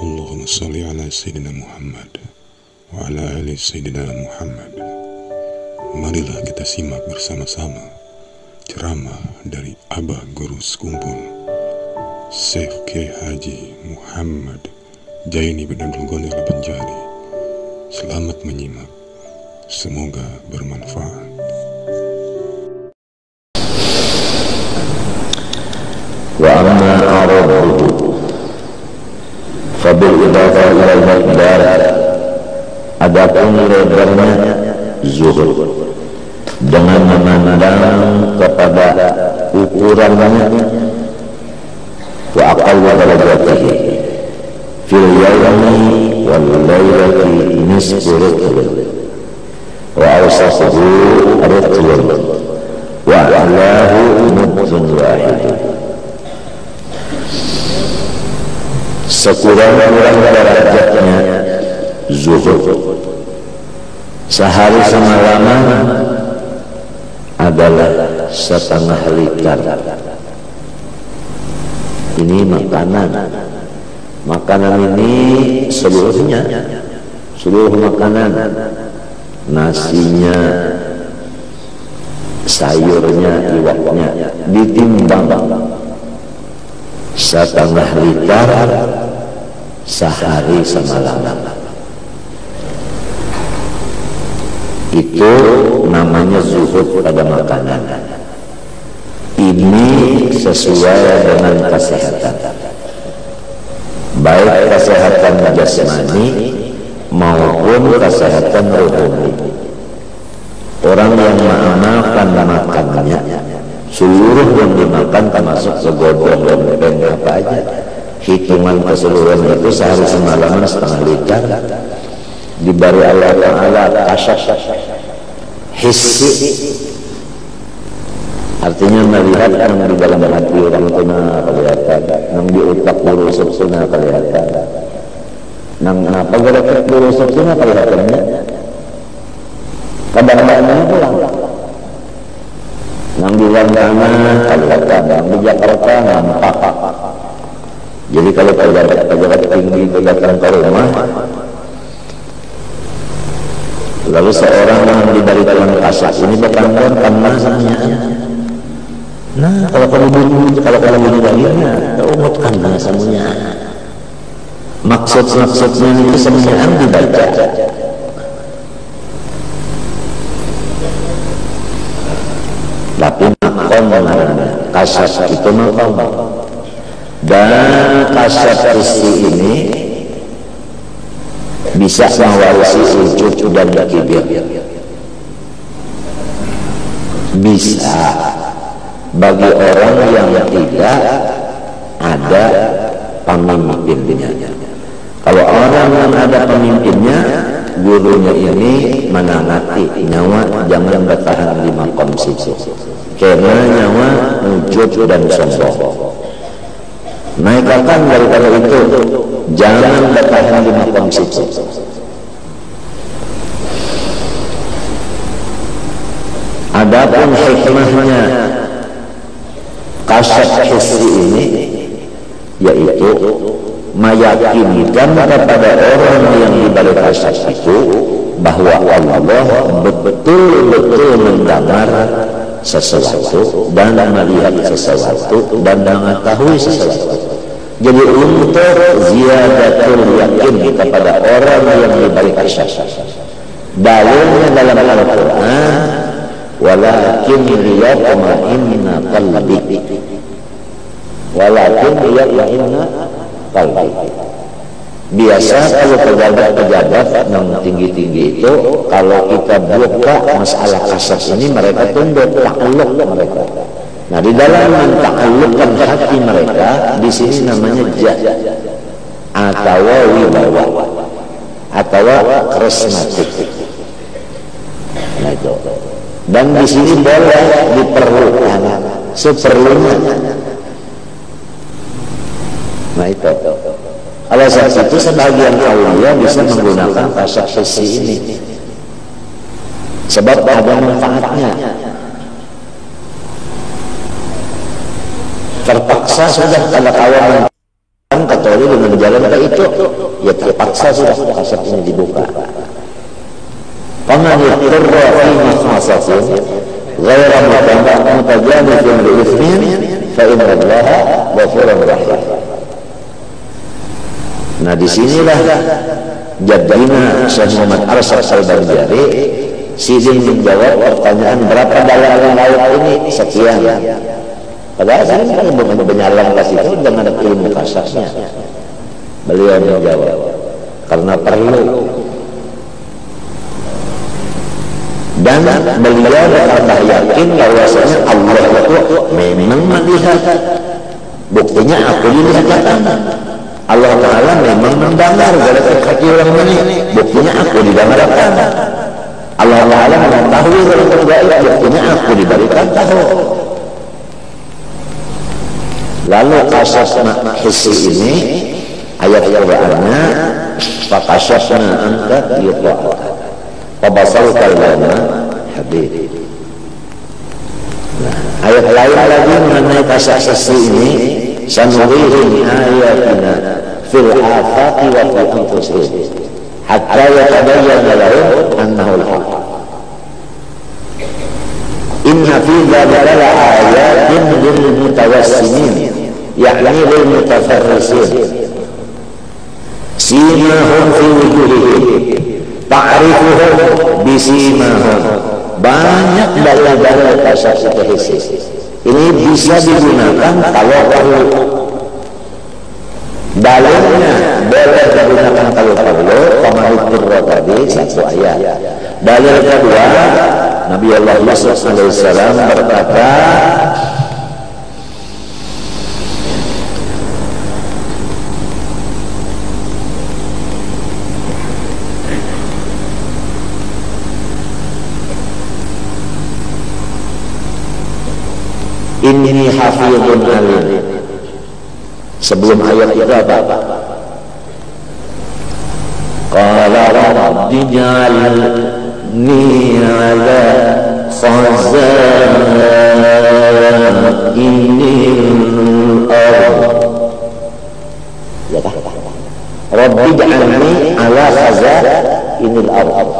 Allahumma salli ala Sayyidina Muhammad wa ala ali Sayyidina Muhammad. Marilah kita simak bersama-sama ceramah dari Abah Guru Sekumpul Syekh Kiai Haji Muhammad Jaini bin Abdul Ghani Al-Banjari. Selamat menyimak, semoga bermanfaat. Wa amma araduhu fabil idafa ilal miqdar, adapun lebarnya zuhud dengan memandang kepada ukurannya, wa aqallu darajatihi fil yawmi wal laylati nisfu ritl wa awsafuhu ritlun wa a'lahu mudun wahid. Sekurang-kurang derajatnya zuhud sehari semalaman adalah setengah liter. Ini makanan ini seluruhnya, seluruh makanan, nasinya, sayurnya, iwaknya ditimbang setengah liter sehari semalam. Itu namanya zuhud pada makanan. Ini sesuai dengan kesehatan, baik kesehatan jasmani maupun kesehatan rohani. Orang yang mengamalkan makannya, seluruh yang dimakan termasuk segodong lempeng apa aja, hitungan keseluruhan itu sehari semalaman setengah liter diberi Allah Ta'ala kasyaf hissi, artinya melihat yang di dalam hati orang itu kelihatan, yang di otak lurus sebetulnya kelihatan, yang apa gerak lurus sebetulnya kelihatannya, kadang-kadang pulang yang di Londana kelihatan, yang di Jakarta nampak. Jadi kalau pejabat tinggi datang ke rumah, lalu seorang yang diberi dalam kasas ini bertanggung karena sananya, nah kalau kamu bunuh lahirnya, umutkan semuanya. Maksudnya itu semuanya dibaca. Tapi makom kasas itu makom, dan kasas isi ini bisa mewarisi ujub dan kibir. Bisa bagi orang yang tidak ada pemimpinnya. Kalau orang yang ada pemimpinnya, gurunya ini menangati nyawa jangan bertahan di makom situ, karena nyawa ujub dan sombong. Naikkan daripada itu, jangan bertahan di makom situ. Adapun hikmahnya kasat hissi ini, yaitu meyakinkan kepada orang yang dibalik kasat itu bahwa Allah betul-betul mendengar sesuatu dan melihat sesuatu dan mengetahui sesuatu. Jadi untuk ziyadatul yakin kepada orang yang dibalik kasat, dalilnya dalam Al-Quran, walakin liyatma'inna qalbi, walakin liyatma'inna qalbi. Biasa kalau pejabat-pejabat yang tinggi-tinggi itu, kalau kita buka masalah kasas ini, mereka tunduk takluk mereka. Nah, di dalam mentaklukkan hati mereka, di sini namanya jah atau wibawa atau karismatik. Nah itu. Dan di sini boleh diperlukan seperlunya. Nah itu. Oleh sebab itu sebagian aulia bisa menggunakan kasat hissi ini, sebab ada manfaatnya. Terpaksa sudah kalau kawan kecuali dengan jalan ke itu, ya terpaksa sudah kasat ini dibuka. Faman yaqirra fi makhmasatin ghayra mutajanifin bi ithmin fa inna Allaha ghafurur rahim. Nah disinilah jadinya Syekh Muhammad Arsyad Al-Banjari sidin menjawab pertanyaan berapa dalam laut ini, sekian. Padahal saya kan bukan penyalam ke situ dengan ilmu kasarnya. Beliau menjawab karena perlu. Dan beliau berkata yakin bahwasanya Allah itu memang melihat. Buktinya aku dilihatkan. Allah Ta'ala memang mendengar dari kaki orang ini. Buktinya aku didengarkan. Allah Ta'ala mengetahui dari gaib. Buktinya aku diberikan tahu. Lalu kasasna hissi ini ayat Qur'annya fakasasna anta yuta'at wabasarka lana habib. Nah, ayat lain lagi mengenai kasas hissi ini sanurihim ayatina fil afaqi wa fi anfusihim hatta yatabayyana lahum annahu al-haq. Inna fi dzalika la ayatin lil mutawassimin yakni lil mutafarrisin simahum fi wujuhihim ta'rifuhum bisimahum. Banyak dalil-dalil kasas hissi ini bisa digunakan kalau perlu. Dalilnya boleh digunakan kalau perlu, Pamanit Qurra tadi satu ayat. Dalil kedua, Nabi Allah Yusuf alaihissalam berkata, inni hafizun alim. Sebelum ayat itu apa? Qala rabbi ja'alni ala khazainil ardh. Ya kah? Rabbi ja'alni ala khazainil ardh.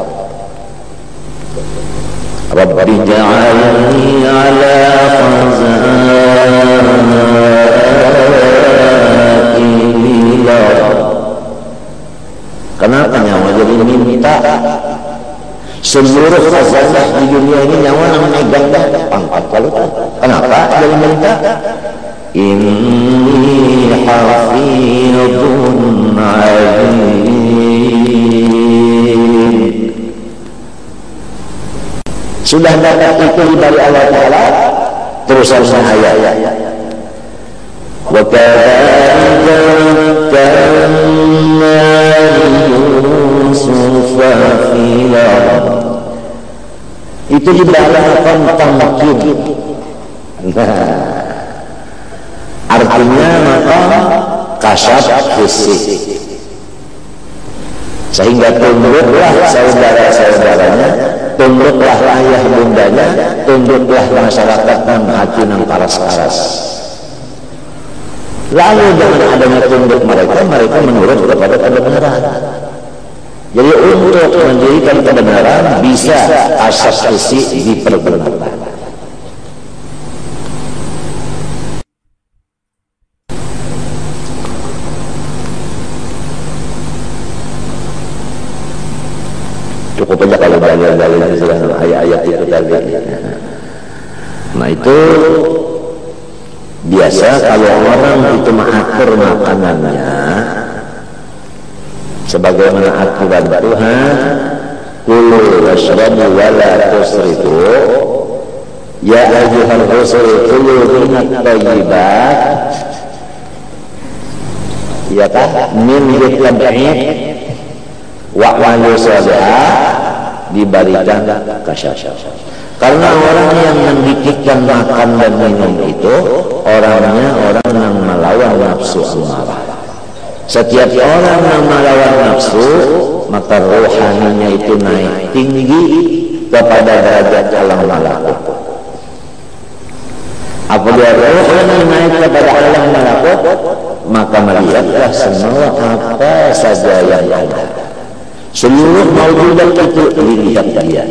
Rabbi ja'alni ala khazainil ardh. Kenapa nyawa jadi minta? Seluruh khazanah di dunia ini nyawa namanya megang pangkat kalau kenapa jadi minta? Inni hafizun alim. Sudah dapat itu dari Allah Ta'ala. Terusannya ayat wa kadzalika kanna Yusufa fil ardh. Itu dibalaskan tamkin. Nah, artinya maka kasat hissi, sehingga tunduklah saudara-saudaranya, tunduklah ayah bundanya, tunduklah masyarakat dan hati yang paras-paras. Lalu dengan adanya tunduk mereka menurut kepada kebenaran. Jadi untuk menjadikan kebenaran bisa asas isi diperbenarkan. Cukup aja kalau dalil-dalil ayat-ayat itu tadi. Nah itu biasa kalau orang itu mengatur makanannya sebagaimana aturan Tuhan, kulu washrabu wala tusrifu ya ayyuhal rusul kulu minat thayyibat, ya kah, min yutlabi'id wa'malu shalihan, diberikan kasyaf. Karena orang yang mendikikkan makan dan minum itu orangnya orang yang melawan nafsu amarah. Setiap orang yang melawan nafsu, maka rohaninya itu naik tinggi kepada derajat alam malakut. Apabila roh yang naik kepada alam malakut, maka melihatlah semua apa saja yang ada. Seluruh maujudat itu dilihat dia.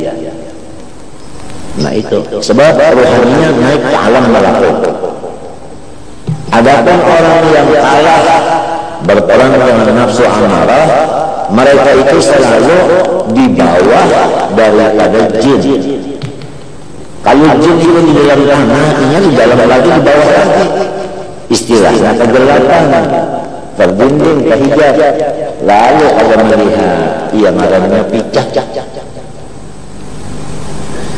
Nah itu sebab rohaninya naik ke alam malakut. Adapun orang yang kalah berperang dengan nafsu amarah, mereka itu selalu di bawah daripada jin. Kalau jin itu di dalam tanah, artinya di dalam lagi di bawah lagi. Istilahnya kegelapan, terbimbing, kehijab. Lalu ada melihat, ia ngarannya picah,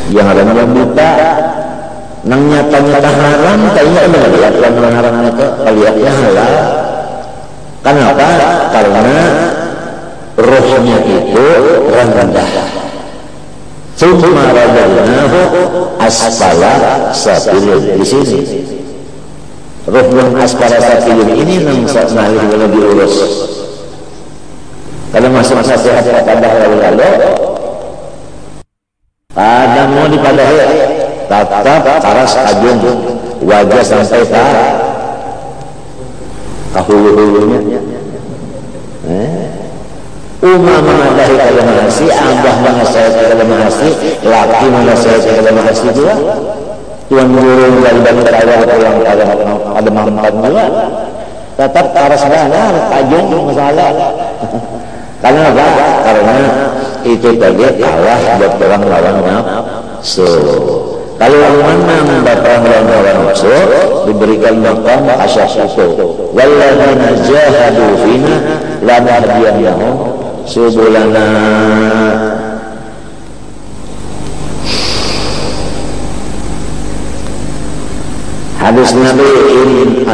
yang ngarannya buta, nang nyata-nyata haram, kayaknya melihat yang haram itu, kelihatnya halal. Kenapa? Karena rohnya itu rendah. Summa radalnahu asfala safilin. Di sini roh yang asfala safilin ini nang salih lebih diurus. Kalau masuk nasihat kepada lalu-lalu, ada mau dipadahi tatap paras kajung wajah sampai kahulu-hulunya. Umma menadahi kalau mahasi, abah menasihati kalau mahasi, laki menasihati kalau mahasi juga. Tuan guru dari banyak awal pulang ada mampat juga. Tetap paras benar, kajung masalah. Karena apa? Karena itu tadi kalah berperang lawan nafsu. Kalau mana berperang lawan nafsu, diberikan maqam asyafatu. Walladzina jahadu fina lanahdiyannahum subulana. Hadis Nabi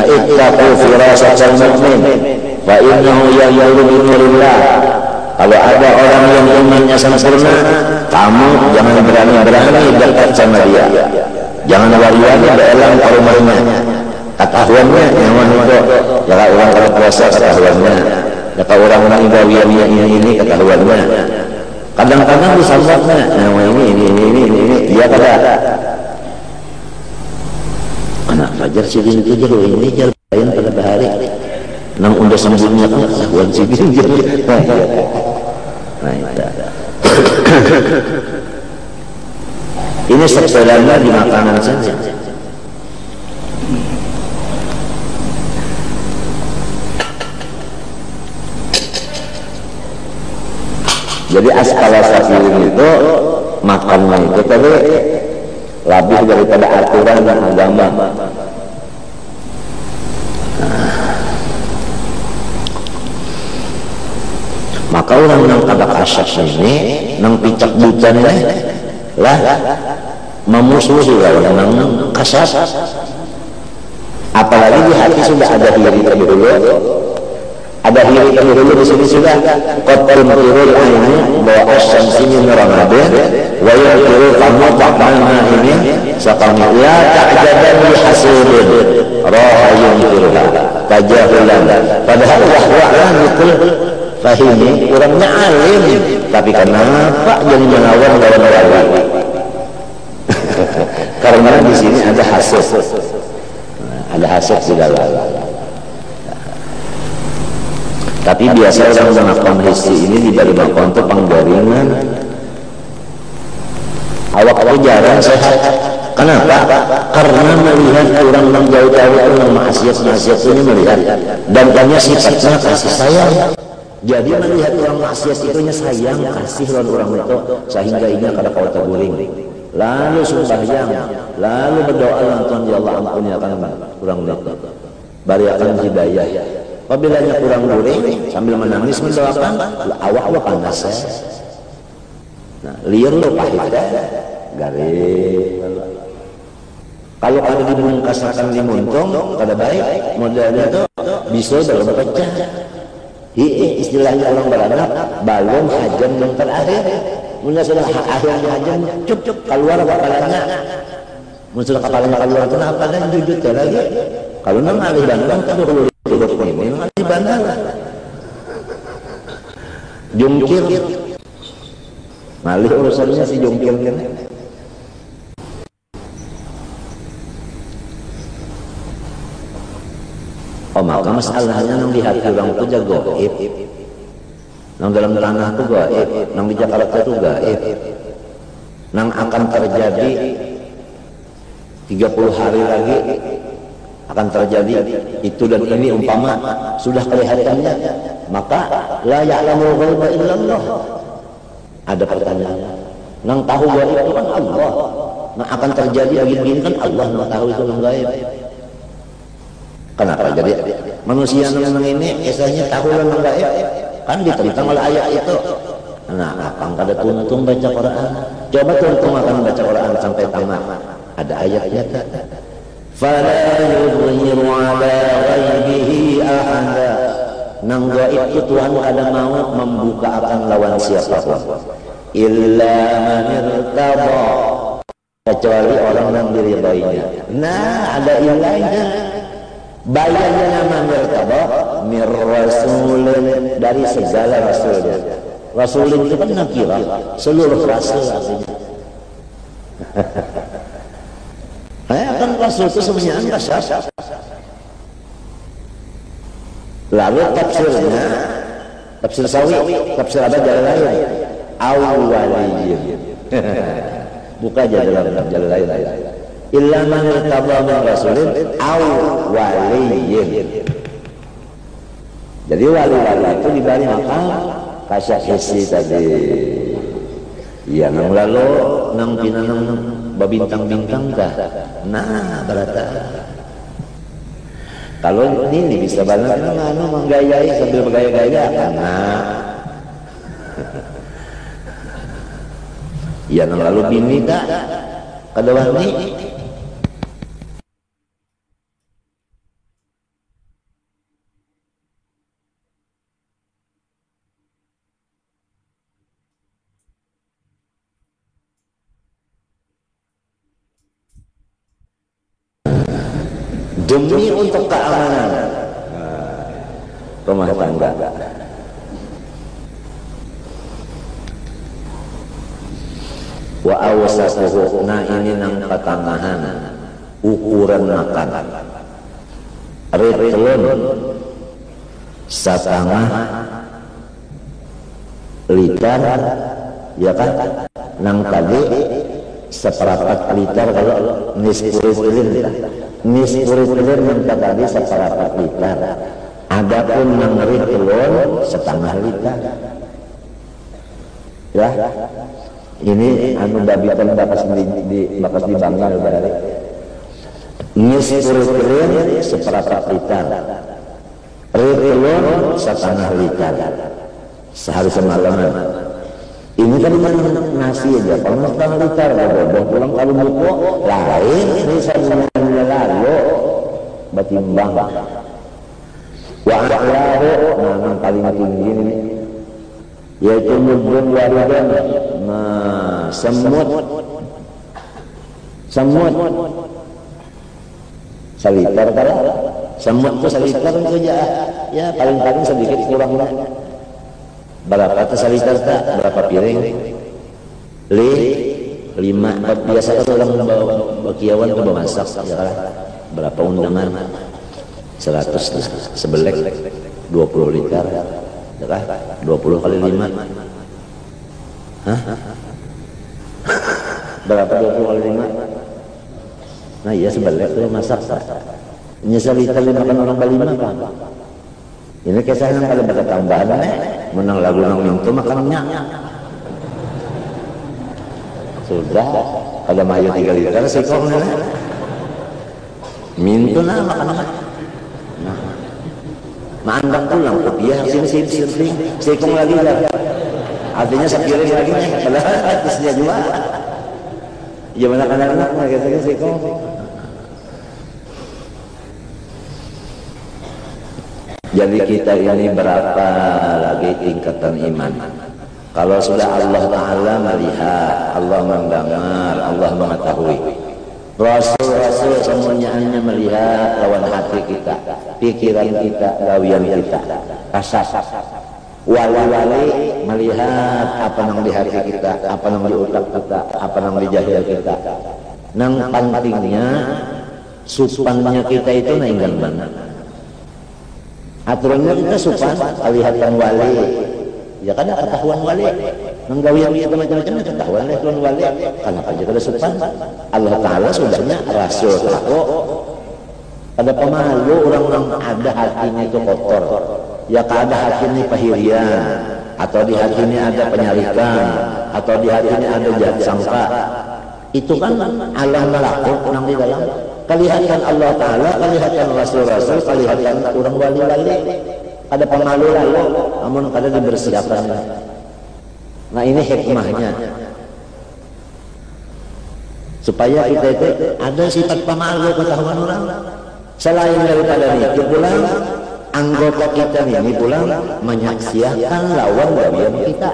ittaqu firasatal mu'min fa innahu ya'muru bi nurillah. Kalau ada orang yang imannya sempurna, kamu jangan berani-berani dekat sama dia. Jangan wali-wali berelang ke rumahnya. Ketahuannya nyaman itu. Jika orang kalau puasa ketahuannya. Jika orang ibawiannya ini ketahuannya. Kadang-kadang disambutnya, nama ini, dia kata anak fajar sidin itu jauh ini jauh lain pada bahari. Nang udah sembunyinya kan ketahuan sidin jauh. Nah, ini sepedanya di makanan saja. Jadi asfala safilin itu makannya itu tadi lebih daripada aturan dan agama. Maka orang yang kabak asyaf ini nang picak bucan ini lah memusuhi lawan nang kasar. Apalagi di hati sudah ada hiri terlebih dulu. Ada hiri terlebih dulu di sini sudah qatul matirul aini bahwa asyamsi min ramadhan wa yaqiru kamu ta'mana ini saqami la ta'jaban li hasidin raha yunkiruha tajahulan. Padahal wahwa'an betul fahimi, orangnya alim, tapi kenapa jadi menawan lawan wali? Karena di sini ada hasad, di dalam. Tapi biasa orang melakukan hisi ini di balik makom itu penggorengan. Awak itu jarang sehat. Kenapa? Karena melihat orang yang jauh-jauh yang maksiat ini melihat dan banyak sifatnya kasih sayang. Jadi melihat orang maksiat itu sayang kasih lawan orang itu sehingga ini kada kau terguling. Lalu sembahyang, lalu berdoa lantuan ya Allah ampunikan kurang itu. Berikan hidayah. Apabila kurang guling sambil menangis mendoakan, awak panas. Nah, liar lo pahit garing. Kalau ada dibungkasakan dimuntung, kada baik modelnya itu bisa dalam pecah. Istilahnya orang beranak balon hajam yang terakhir. Mula sudah akhirnya hajam cup keluar kepalanya. Muncul kepalanya keluar kenapa dan jujur lagi. Kalau nang alih bandang kan perlu hidup ini nang alih bandang. Jungkir. Malih urusannya si jungkir kan. Oh maka masalahnya nang di hati orang itu jago gaib, nang dalam tanah itu gaib, nang di Jakarta itu gaib, nang akan terjadi 30 hari lagi akan terjadi itu dan ini umpama sudah kelihatannya, maka la ya'lamul ghaiba illallah. Ada pertanyaan, nang tahu gaib itu kan Allah, nang akan terjadi begini kan Allah nang tahu itu nang gaib. Kenapa jadi manusia yang ini kisahnya tahu nang gaib? Kan ditentang oleh ayat itu. Nah, akang kada tuntung baca Quran. Coba tuntung akan baca Quran sampai tamat. Ada ayatnya tak? Fala yudhiru ala ghaibihi ahada. Nang gaib itu Tuhan kada mau membuka akan lawan siapapun. Illa man irtada. Kecuali orang yang diridainya. Nah, ada ilahnya. Bayarnya nama mirtada mir rasulin, dari segala rasulnya. Rasulin itu kan nakirah, seluruh rasul artinya. Kan rasul itu semuanya kasar. Lalu tafsirnya, tafsir sawi, tafsir apa jalan lain? Awwaliyyin. Buka aja dalam jalan lain. Illa man irtada min rasulin aw waliyyin. Jadi wali-wali itu diberi makam kasyafisi tadi. Ya nang lalu nang pinanang babintang-bintang dah. Nah berata. Kalau ini bisa banget anu menggayai sambil bergaya-gaya karena ya nang lalu bini dah kadang ni demi untuk keamanan rumah tangga. Wa awsatuhu, nah ini nang patangahan ukuran makan. Ritlun setengah liter, ya kan? Nang tadi seperempat liter kalau nispurit-purit minta tadi seperempat liter. Adapun nang ritlun setengah liter. Ya, ini anu babitan bakas di bangga berarti. Nispurit-purit seperempat liter. Ritlun setengah liter. Sehari semalaman. Ini kan nasi aja, kalau setengah liter, bodoh pulang kalau buku lain, ini saya lalu batimbang. Wa a'lahu, nah paling tinggi ini, yaitu mudun waridan, nah semut, seliter kan? Semut itu seliter itu ya paling sedikit kurangnya. Berapa tersaliter tak? Berapa piring? 5. Biasa kan orang bawa kiawan ke masak ya kan? Berapa undangan? 100 sebelek 20 liter ya kan? 20 kali 5. Hah? Berapa 20 kali 5? Nah iya sebelek itu masak. Nyesal liter makan orang Bali apa? Ini kisahnya kalau baca tambahan menang lagu nang mintu makannya sudah ada mayu 3 liter sikong mintu nah makannya mandang pulang kopiah sini sikong lagi lah artinya sepiring lagi padahal artisnya juga ya mana anak-anak gitu sikong. Jadi kita ini berapa lagi tingkatan iman? Kalau sudah Allah Ta'ala melihat, Allah mendengar, Allah mengetahui. Rasul-rasul semuanya hanya melihat lawan hati kita, pikiran kita, gawian kita, rasa. Wali-wali melihat apa yang di hati kita, apa yang di otak kita, apa yang di jahil kita. Nang pentingnya, supannya kita itu nainggan banget. aturannya kita supan kelihatan wali ya kan ketahuan wali menggawian itu macam-macam ketahuan tuan wali kenapa aja kada supan Allah Ta'ala sudahnya rasul tahu ada pemalu orang-orang ada hatinya itu kotor ya ada hatinya pahirian atau di hatinya ada penyalikan atau di hatinya ada jahat sangka itu kan alam malakut yang di dalam kelihatan Allah Ta'ala, kelihatan Rasul-Rasul, kelihatan orang wali-wali ada pemalu lalu namun kada dibersihkan. Nah ini hikmahnya supaya kita itu ada sifat pemalu ketahuan orang selain daripada itu pulang anggota kita ini pulang menyaksikan lawan gawian kita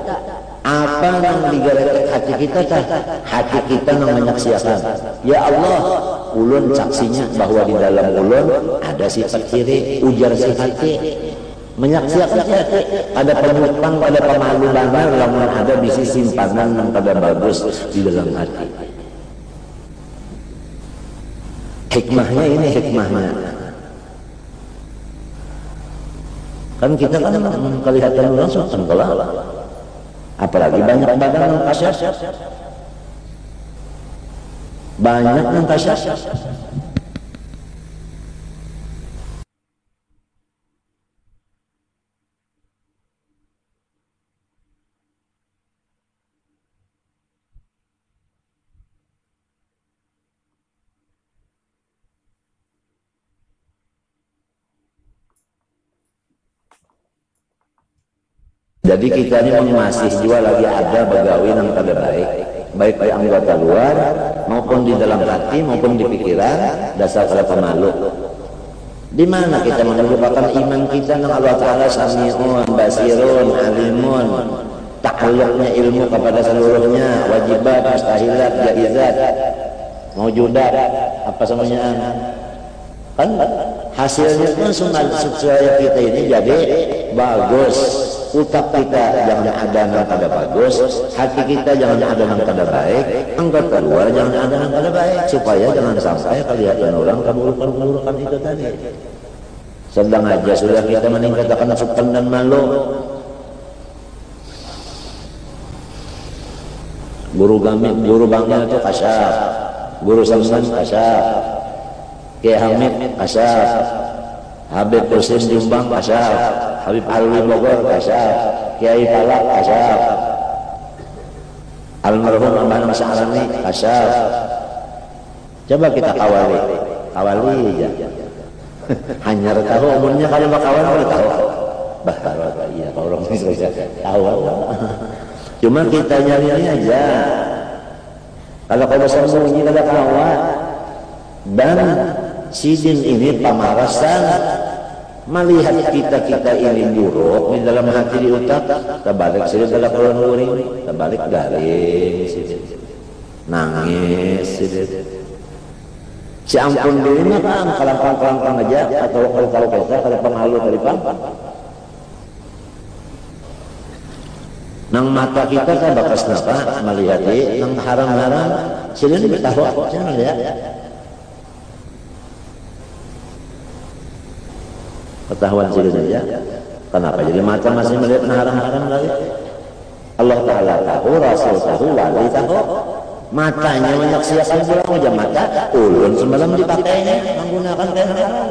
apa yang digerak hati kita kah? Hati kita yang menyaksikan ya Allah ulun saksinya bahwa di dalam ulun ada sifat kiri ujar si hati menyaksikan si hati ada penyumpang pada pemalu banget lamun ada bisi simpanan yang pada bagus di dalam hati hikmahnya ini hikmahnya kan kita kan kelihatan orang sopan kalah apalagi banyak badan yang kasar banyak yang kasar jadi kita ini masih juga lagi ada begawi yang kada baik baik di anggota luar maupun di dalam hati maupun di pikiran dasar kada pemalu di mana kita menunjukkan iman kita dengan Allah Ta'ala sami'un, basirun, alimun ta'alluqnya ilmu kepada seluruhnya wajibat, mustahilat, jaizat maujudat apa semuanya kan hasilnya kan supaya kita ini jadi bagus utak kita jangan ada yang kada bagus hati kita jangan ada yang kada baik anggota luar jangan ada yang kada baik supaya jangan sampai kelihatan orang keburukan-keburukan itu tadi sedang aja sudah kita meningkatkan sopan dan malu guru bangnya itu kasyaf guru samsan kasyaf Kiai Hamid kasyaf Habib Husin Jumbang kasyaf Habib Alwi Bogor kasyaf Kiai Palak kasyaf almarhum Abah Masyarani kasyaf coba kita kawali aja hanya tahu umurnya kalau kawan boleh tahu bahkan iya kalau orang ini tahu cuma kita nyari aja kalau sembunyi kada kawan dan sidin ini pamarasan melihat kita ini buruk di dalam hati di utak terbalik sidin dalam kulon uring terbalik garing sidin nangis sidin si ampun dirinya kan kalangkang aja atau kalau kita kada pemalu dari pampan nang mata kita kan bakas napa melihat nang haram-haram sidin bertahu jangan lihat ketahuan sidin aja kenapa jadi mata masih melihat haram-haram lagi Allah Ta'ala tahu Rasul tahu wali tahu matanya menyaksikan pulang aja mata ulun semalam dipakainya menggunakan kain haram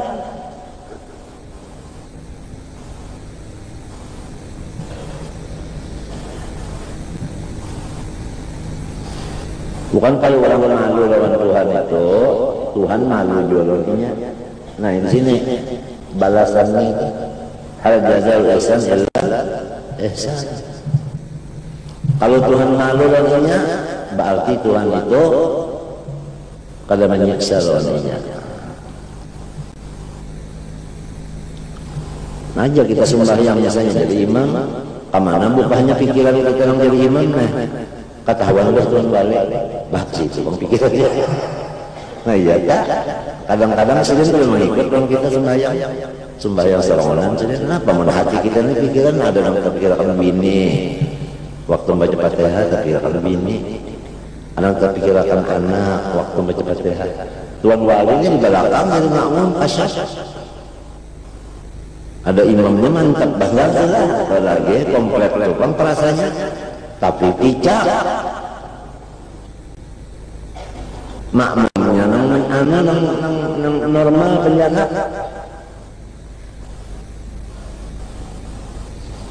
bukan kalau orang malu lawan Tuhan itu Tuhan malu jualnya nah di sini balasannya itu hal jazal ihsan illa ihsan kalau Tuhan malu lawannya berarti Tuhan itu kada menyiksa lawannya aja kita sembahyang biasanya jadi imam kemana bukannya pikiran kita yang jadi imam ketahuan udah Tuhan balik bakti itu pikirannya nah iya tak kadang-kadang sedang kalau mengikut orang kita sembahyang seorang kenapa mana hati kita ini pikiran ada yang terpikirkan bini waktu baca Fatihah terpikirkan bini anak terpikirkan anak waktu baca Fatihah Tuhan walinya di belakang jadi makmum kasyaf Ada imamnya mantap banget lah, apalagi komplit tukang perasanya, tapi picak. Makmumnya nang normal penjaga.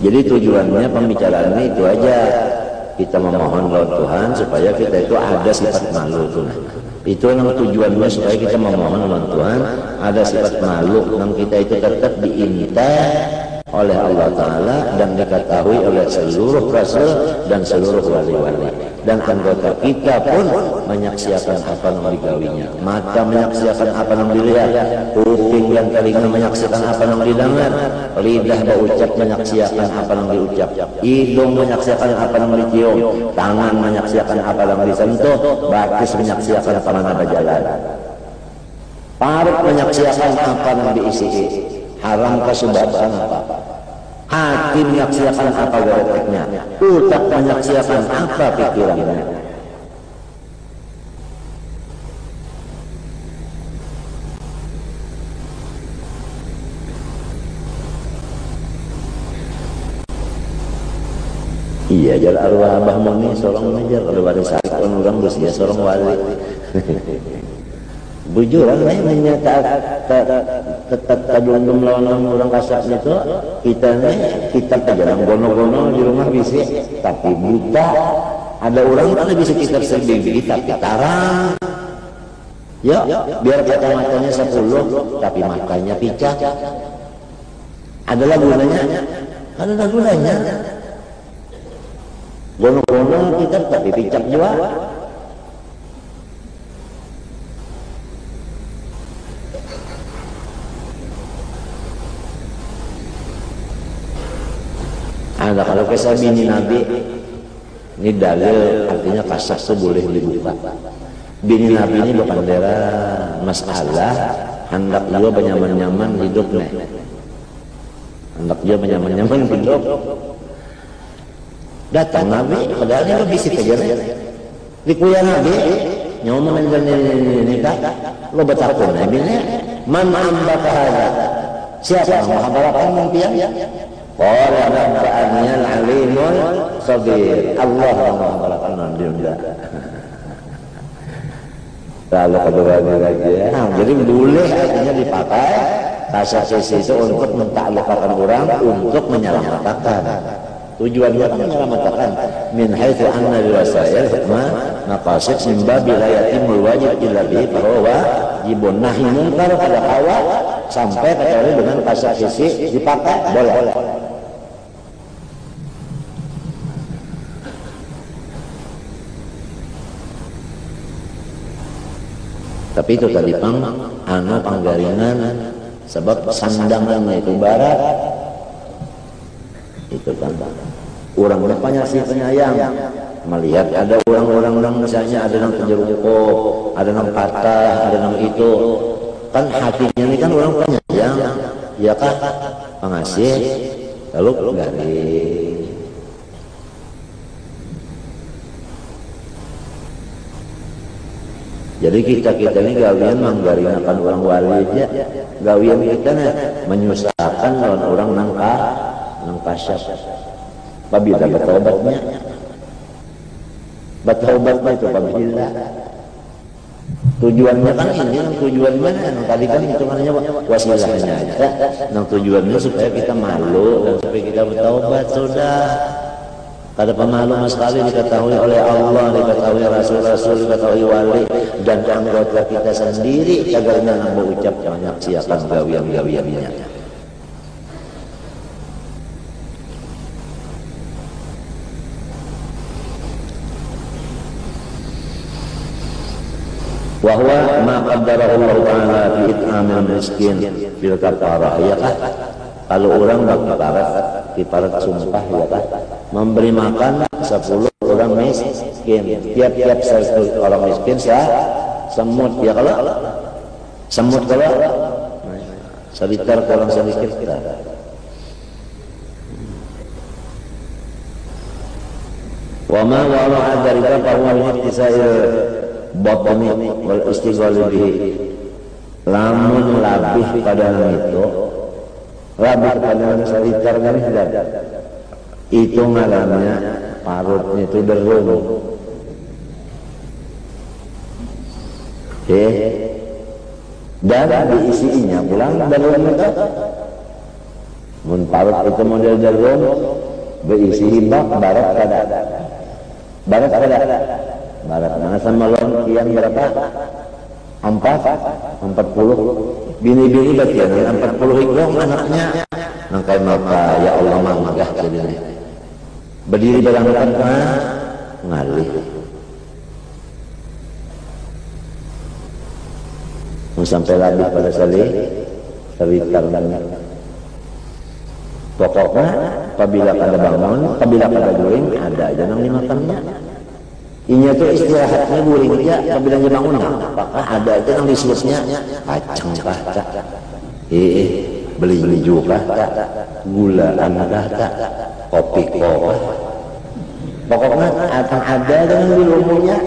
Jadi tujuannya pembicaraan ini itu aja, kita memohon lawan Tuhan supaya kita itu ada sifat malu tuh. Itu yang tujuannya, supaya kita memohon lawan Tuhan ada sifat malu, dan kita itu tetap diintai oleh Allah Ta'ala dan diketahui oleh seluruh rasul dan seluruh wali-wali, dan anggota kita pun menyaksikan apa yang digawinya, mata menyaksikan apa yang dilihat, kuping dan telinga menyaksikan apa yang didengar, lidah berucap menyaksikan apa yang diucap, hidung menyaksikan apa yang dicium, tangan menyaksikan apa yang disentuh, batis menyaksikan apa yang berjalan, perut menyaksikan apa yang diisi, haram kesubatan apa, hati menyaksikan apa geraknya, otak menyaksikan apa pikirannya. Iya, jar arwah Abah Moni sorong aja kalau warisan orang bersih sorong wali. Bujuran lain menyatakan tadundum lawan orang kasar itu kita jarang gono-gono di rumah bisa, tapi buta. Ada orang kan bisa kita sendiri tapi tarang. Ya, biar kacamata-matanya 10 tapi matanya picak. Adalah gunanya? Adalah gunanya. Gono-gono kita tapi picak juga. Ada kalau kisah bini Nabi ini dalil, artinya kasar itu boleh dibuka. Bini Nabi ini bukan masalah hendak dia benyaman-nyaman hidup nih, hendak dia benyaman-nyaman hidup. Datang Nabi, padahal ini lebih sih aja dikuyang Nabi nyoman ini tak lo betakun Nabi ini man ambaka hada, siapa yang menghabarkan mimpian? Qala nabba'aniyal alimul khabir. Allah yang menghabarkan dunia. Lalu kedua lagi ya. Jadi boleh artinya dipakai kasar sisi itu untuk mentaklukkan orang, untuk menyelamatkan. Tujuannya kan menyelamatkan. Min haitsu anna liwasail hikmah maqasid min babi la yatimul wajib illa bihi fa huwa wajibun nahi munkar pada awal sampai kecuali dengan kasar sisi dipakai boleh. Tapi itu tadi panggaringan, sebab sandangannya itu barat, itu kan orang depannya si penyayang melihat ada orang-orang misalnya ada yang terjerukuk, ada yang patah, ada yang itu kan hatinya ini kan orang penyayang, ya kan pengasih, lalu garing. Jadi kita ini gawian menggarinakan orang wali aja, gawian kita menyusahkan orang nangkasyaf. Apabila bertobatnya, bertobatnya itu apabila tujuannya kan ini, tujuannya tadi kan hitungannya wasilahnya aja, tujuannya supaya kita malu dan supaya kita bertobat sudah. Ada pemalu sekali diketahui oleh Allah, diketahui Rasul-Rasul, diketahui wali, dan anggota kita sendiri agarnya mengucap menyaksikan gawian-gawiannya. Wahwa ma qaddarahu Allah Ta'ala fi it'amil miskin bil kafarah, ya kan? Kalau orang kiparat sumpah, ya kan? Memberi makan 10 orang miskin, tiap-tiap 1 orang miskin semut, ya kalau semut kalau seliter orang sedikit kita. Wa ma wala'a dzalika fa huwa min ittisail batni wal istighal bihi. Lamun labih pada itu labih pada seliter kan itu ngalamnya parutnya itu derum. Dan diisinya pulang derum itu mun parut itu model derum berisi hibak barat mana sama lon kian berapa 40 bini-bini bagian 40 hingga anaknya nangkai maka ya Allah magah jadinya berdiri berangkat ngalih sampai labih pada selitar pokoknya apabila pada bangun apabila pada guring ada aja yang dimakannya inya tuh istirahatnya guring aja apabila dia bangun apakah ada aja yang diselupnya kacang kah beli juga gula kah kopi kok pokoknya akan ada yang di rumahnya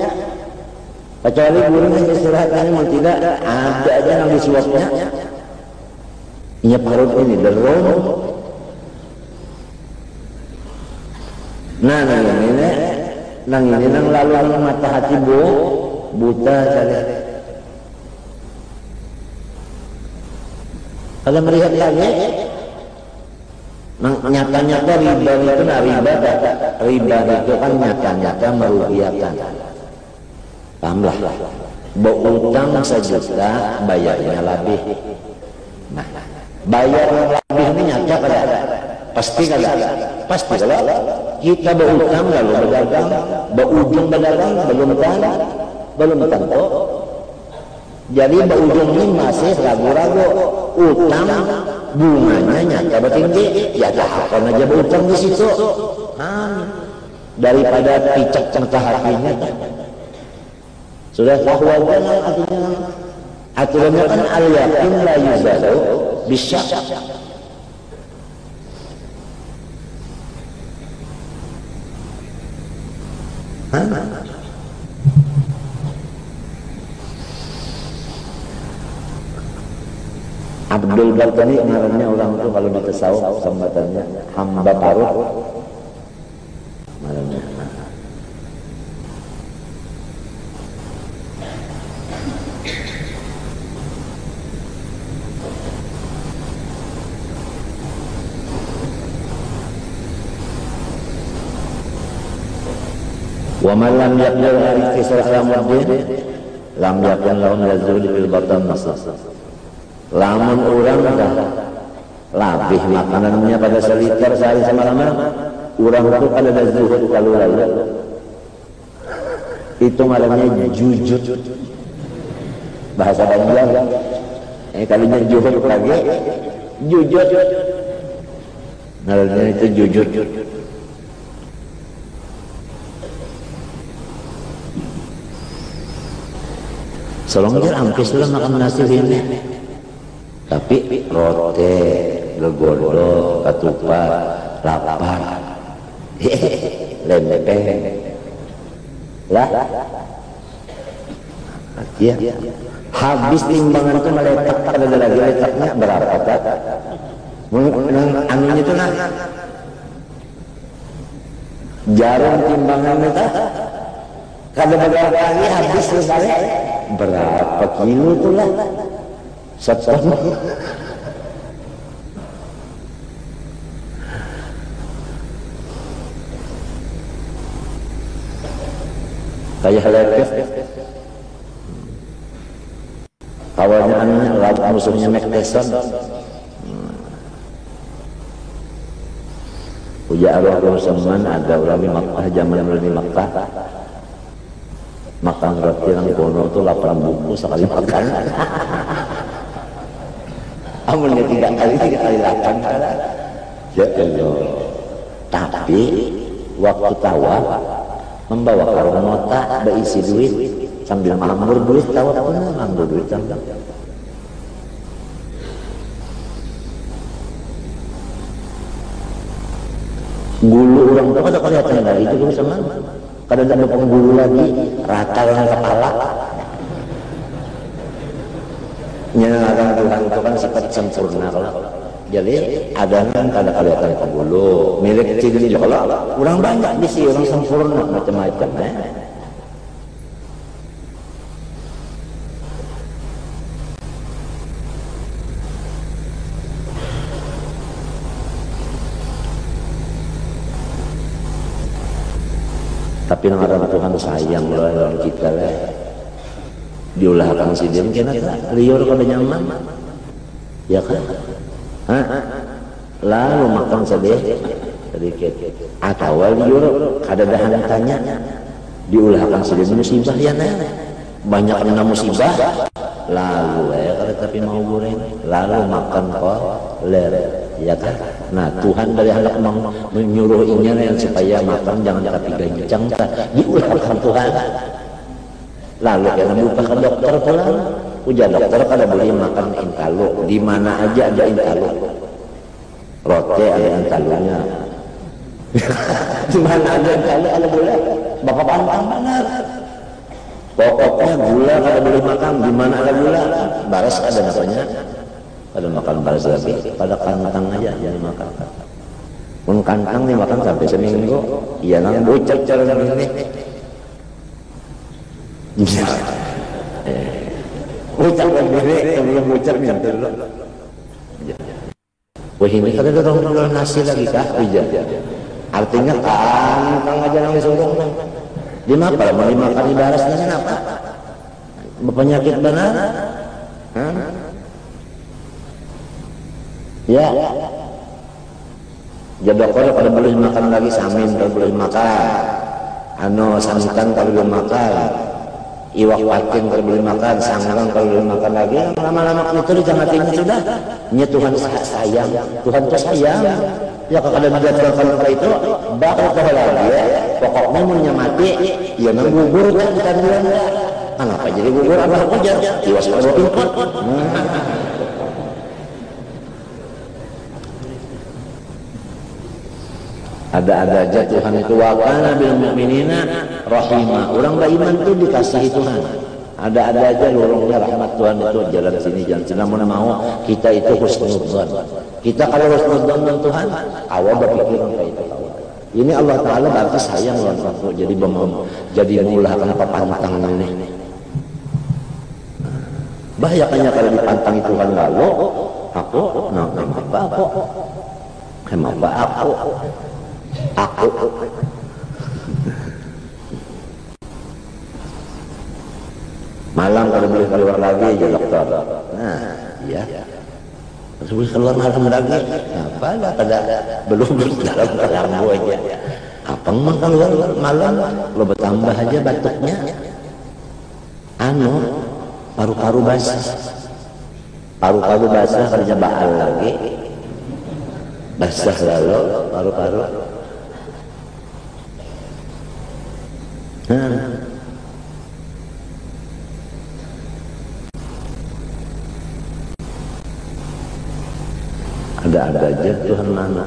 kecuali guring aja istirahatnya mau tidak ada aja yang diselupnya inya parut ini derum. Nah ini nang lalu mata hati buta saja. Kalau melihat lagi, nyata-nyata riba itu riba itu kan nyata-nyata merugikan. Tambah, berutang sejuta bayarnya lebih. Nah, bayar yang lebih ini nyata pada pasti kalau kita berutang lalu berdagang berujung berdagang belum tentu jadi berujung ini masih ragu-ragu utang bunganya nyata bertinggi ya tahan aja berutang di situ daripada picak mata hatinya sudah tahu aja aturannya kan al-yakin la yuzalu bisyak. Abdul Batani ngarannya orang itu kalau di tasawuf sambatannya hamba parut ngarannya. Wa man lam yaqdir al-iktisar alamuddin lam yakun lahum lazul bil batan nasas. Lamun orang dah labih makanannya pada seliter sehari semalam, orang itu kalau ada zuhud kalau lalu itu malamnya jujud bahasa Banjar kalinya zuhud lagi jujud malamnya itu jujud. Selongjir hampir sudah makan nasi ini, tapi rote, legodo, ketupat, lapar, lempeng, lah, ya, habis timbangan itu meletak ada lagi letaknya berapa tak? Anunya itu nah, jarum timbangan itu, kalau beberapa kali habis selesai. Berapa kilo itu lah seton kayak lekes awalnya anunya musuhnya Mike Tyson puja arwah seman ada ulama Makkah zaman di Makkah makan roti yang kono itu 8 bungkus sekali makan. Amunnya 3 kali 8 ya Allah. Tapi waktu tawaf membawa karung nota berisi duit sambil mengambil duit tawaf pun mengambil duit sambil. Gulu orang itu ada kelihatan dari itu sama. Kadang ada penggulu lagi rata dengan kepala nyenangkan Tuhan itu kan sifat sempurna kalau Jadi ada kan kada kelihatan ke bulu, milik ciri juga kalau orang banyak di sini orang sempurna macam-macam Tapi nang Tuhan sayang lawan kita lah. Diulahkan si dia kena liur kada nyaman. Ya kan? Lalu makan sedikit atau liur kada dahan tanya diulahkan si dia musibah ya nah. Banyak kena musibah lalu tapi mau goreng lalu makan koler ya kan. Nah Tuhan dari hendak menyuruh ini supaya makan jangan tapi gancang diulahkan Tuhan. Lalu kena buka ke dokter pulang ujar dokter kada boleh makan intalu, di mana aja ada intalu, roti ada intalunya di mana ada intalu ada boleh bapak pantang benar. Pokoknya gula kada boleh makan, di mana ada gula baras ada namanya, kada makan baras lagi, pada kantang aja jangan makan. Pun kantang dimakan sampai seminggu, iya nang bocor cara ini. Ucap sendiri, sebelum ucap minta dulu. Wah ini kada ada orang nasi lagi kah? Artinya kantang aja nang disuruh. Di mana kalau mau dimakan di baras ini apa? Berpenyakit benar? Ya. Jadokor pada boleh makan lagi samin kalau boleh makan. Santan kalau boleh makan. Iwak patin kalau boleh makan, sanggang kalau boleh makan lagi. Lama-lama itu dijangatinya sudah. Ini Tuhan sayang, Tuhan itu sayang. Ya kalau ada dijadwalkan apa itu, bakal kau lagi ya. Pokoknya mau mati, ya nang gugur kan bukan bulan ya. Kenapa jadi gugur Allah ujar? Iwas kalau import. Ada aja Tuhan itu wakana bil mu'minina rahimah. Orang beriman itu dikasihi Tuhan. Ada aja lorongnya rahmat Tuhan itu jalan sini jalan sini. Namun mau kita itu husnudzon. Kita kalau husnudzon dengan Tuhan, awal berpikir kayak itu. Ini Allah Taala berarti sayang lawan aku jadi jadi mulah kenapa pantang ini. Bahayanya kalau dipantangi Tuhan lalu aku kenapa aku malam kalau boleh keluar lagi ya dokter. Nah, iya. Boleh keluar malam lagi. Apa lah pada belum dalam kelambu aja. Apa memang keluar malam lo bertambah aja batuknya. Paru-paru basah. Paru-paru basah kerja baal lagi. Basah lalu paru-paru. Ada aja Tuhan mana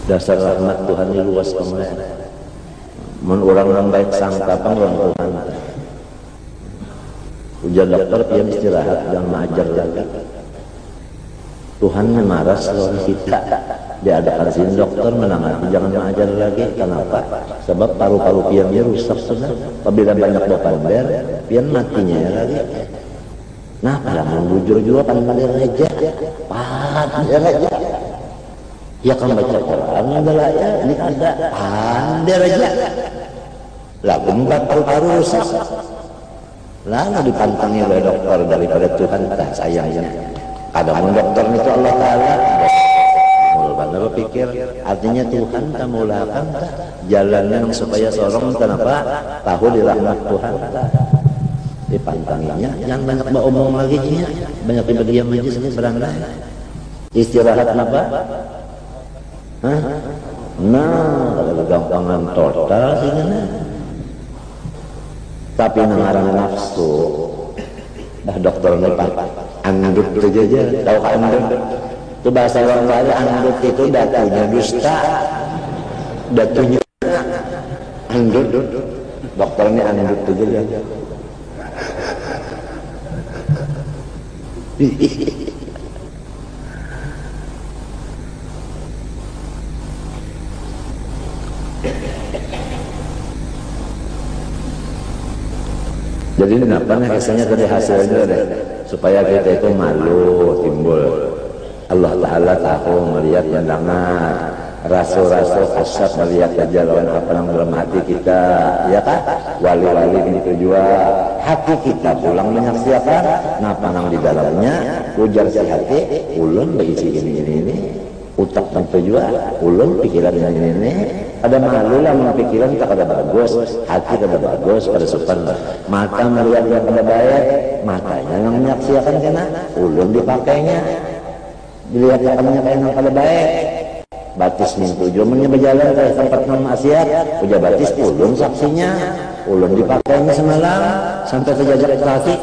dasar rahmat Tuhan ini luas banget. Mun orang yang baik sangka orang Tuhan. Ujar dokter dia istirahat jangan mengajar lagi. Tuhan marah lawan kita. Diadakan sini dokter menangani jangan mengajar lagi. Kenapa? Sebab paru-paru piannya rusak sudah. Apabila banyak bapander, pian matinya lagi. Nah, pada menjujur juga pandai aja. Pandai aja. Ya kan baca Quran adalah ya ini ada pandai aja. Lagu paru-paru rusak. Lalu dipantangi oleh dokter daripada Tuhan tak sayangnya. Kadang dokter itu Allah Ta'ala benar berpikir artinya Tuhan tak mulakan jalannya supaya seorang kenapa tahu di rahmat Tuhan dipantanginya yang banyak beromong lagi banyak berdiam aja sini berangkat istirahat apa? Kalau gampangan total sini tapi nangarang nafsu dokter ini andut itu aja tahu kan andut itu bahasa orang Bali andut itu datunya dusta datunya andut dokter ini andut tuh ya. Jadi kenapa nih hasilnya dari hasilnya deh, supaya kita itu malu timbul. Allah Ta'ala tahu melihat mendengar, rasul-rasul kasat melihat aja lawan apa yang dalam hati kita, ya kan? Wali-wali itu juga hati kita pulang menyaksikan, napa nang di dalamnya ujar si hati, ulun berisi ini, utak tentu juga, ulun pikiran ini. Ada malu lah pikiran tak ada bagus, hati ada bagus, pada sopan. Mata melihat yang pada baik, matanya yang menyaksikan kena, ulun dipakainya. Dilihat yang pada baik. Batis mintuju berjalan ke tempat maksiat, ujar batis ulun saksinya, ulun dipakainya semalam sampai terjajak kaki.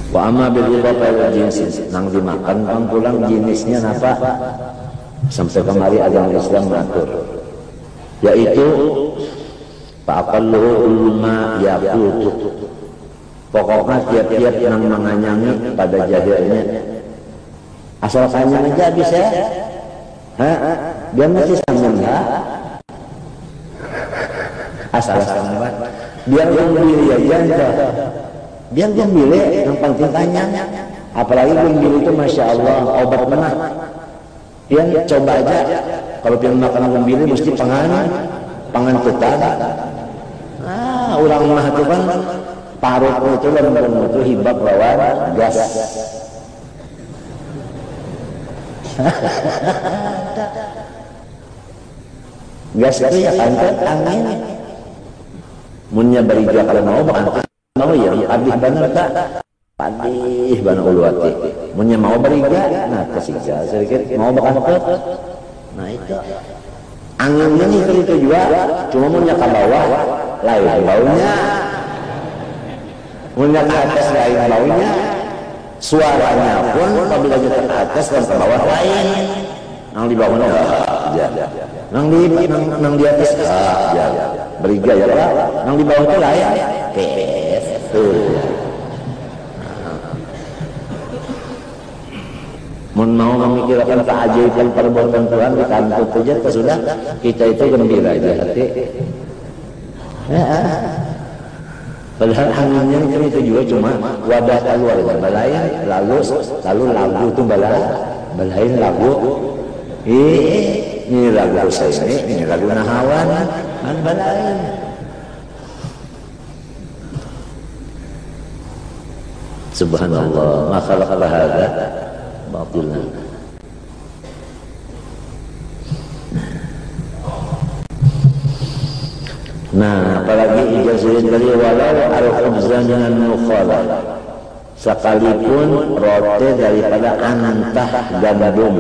Wa amma bil idhafah jenis nang dimakan pang pulang jenisnya apa sampai kemari agama Islam mengatur, yaitu faqalluhu ulma yaqutu, pokoknya tiap-tiap yang menganyangi pada jahilnya asal kanyang aja bisa, dia masih sambung asal sambung dia gembira aja. Dia gembira yang penting tanya, apalagi gembira itu masya Allah obat menah. Dia coba aja kalau pengen makan gembira mesti pangan tutan. Orang mah itu kan parut itu lembut itu hibak lawan gas. Gas itu ya kan angin. Munnya berija kalau mau bukan mau ya, padih bener tak? Padih bener uluati. Munnya mau beriga, nah kesiksa sedikit. Mau bakal ke? Nah itu. Anginnya itu juga, cuma munnya ke bawah, lain baunya. Munnya ke atas lain baunya. Suaranya pun apabila kita ke atas dan ke bawah lain. Nang di bawahnya aja. Nang di atas aja. Beriga ya Pak. Nang di bawah itu lain. Mau memikirkan keajaiban perbuatan Tuhan di kantor saja sudah kita itu gembira aja hati. Padahal anginnya itu juga cuma wadah keluarga balain lalu lagu itu balain lagu ini lagu saya ini lagu nahawan kan balain. Subhanallah, ma khalaqa hadza batilan. Nah, apalagi ijazah dari walau al-khubzan an-nukhala, sekalipun roti daripada antah gandum.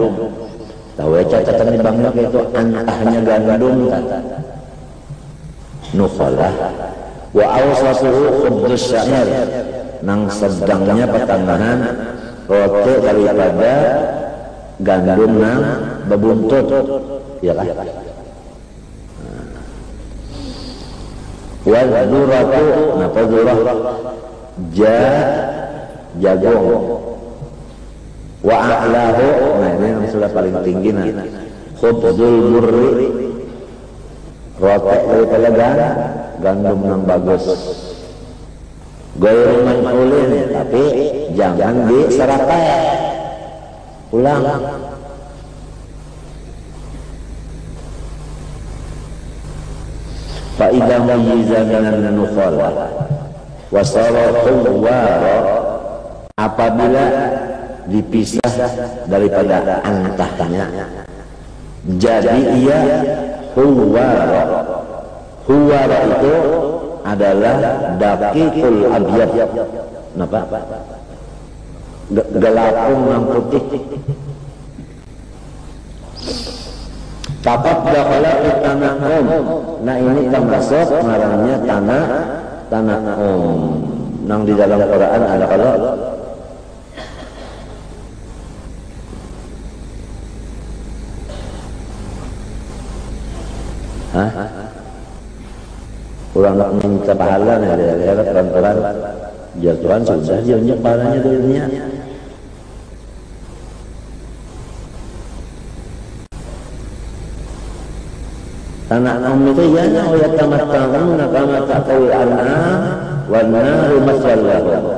Tahu ya catatan di bangsa itu antahnya gandum kan? Nukhala. Wa awsatuhu khubzus syair. Nang sedangnya pertambahan roti daripada gandum nang bebuntut, ya kan? Wal dzuratu, napa dzurah? Jagung. Wa a'lahu, nah ini yang sudah paling tinggi nah. Khubzul burri, roti daripada gandum nang bagus. Gaya mankulin, tapi jangan diserapai. Ulang. Fa'idah mayyiza minan nukhala wa sara huwara, apabila dipisah daripada antahnya jadi ia huwara. Huwara itu adalah daqiqul abyad. Napa? Gelapung yang putih. Tapat dakhala tanah. Nah ini termasuk ngarannya tanah nang di dalam Quran ada kalau orang nak minta pahala nih dari Quran ya Tuhan sudah dia pahalanya dunia. Anak-anak itu ya na ya tamatta'un kama ta'ul an'am wan naru masallahu.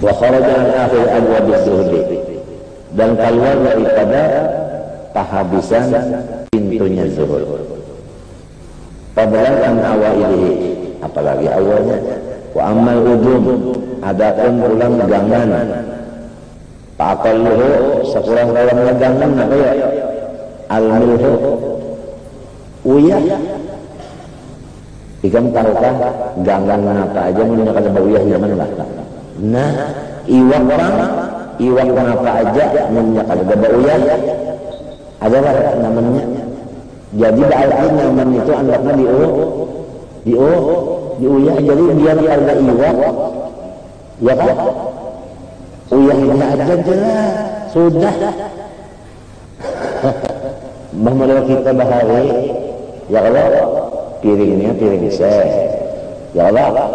Wa kharaja an akhir abwab az-zuhdi, dan keluar daripada penghabisan pintunya zuhud. Fadlan an awailihi, apalagi awalnya. Wa amal ujum, adapun ulang gangan. Faqalluhu, sekurang-kurangnya gangan apa ya? Al-milhu, uyah. Ikam tahukah gangan apa aja menunjukkan kata uyah zaman lah. Nah, iwak apa aja menunjukkan kata uyah. Adalah namanya. Jadi berarti nyaman itu anggapnya diuyah, jadi biar karena iwak ya kan uyahnya aja jelas sudah. Bahwa kita bahari ya kalau piringnya piring saya ya kalau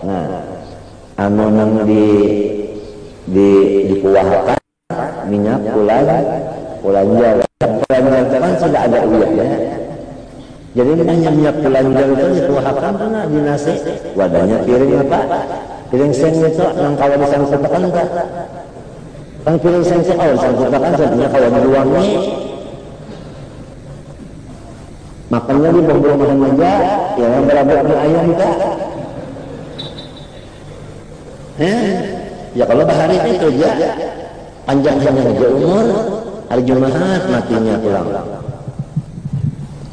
nah anu nang di kuahkan minyak pulang jalan kan sudah ada uyah ya. Jadi minyak pulang jalan itu dituahkan pernah di nasi wadahnya piring apa piring seng itu yang kalau disangkutakan kan piring seng itu kalau disangkutakan sebenarnya kalau diluangnya makannya di bawah rumah aja ya yang berapa ayam tak ya kalau bahari itu aja panjang-panjang aja umur hari Jumat matinya pulang.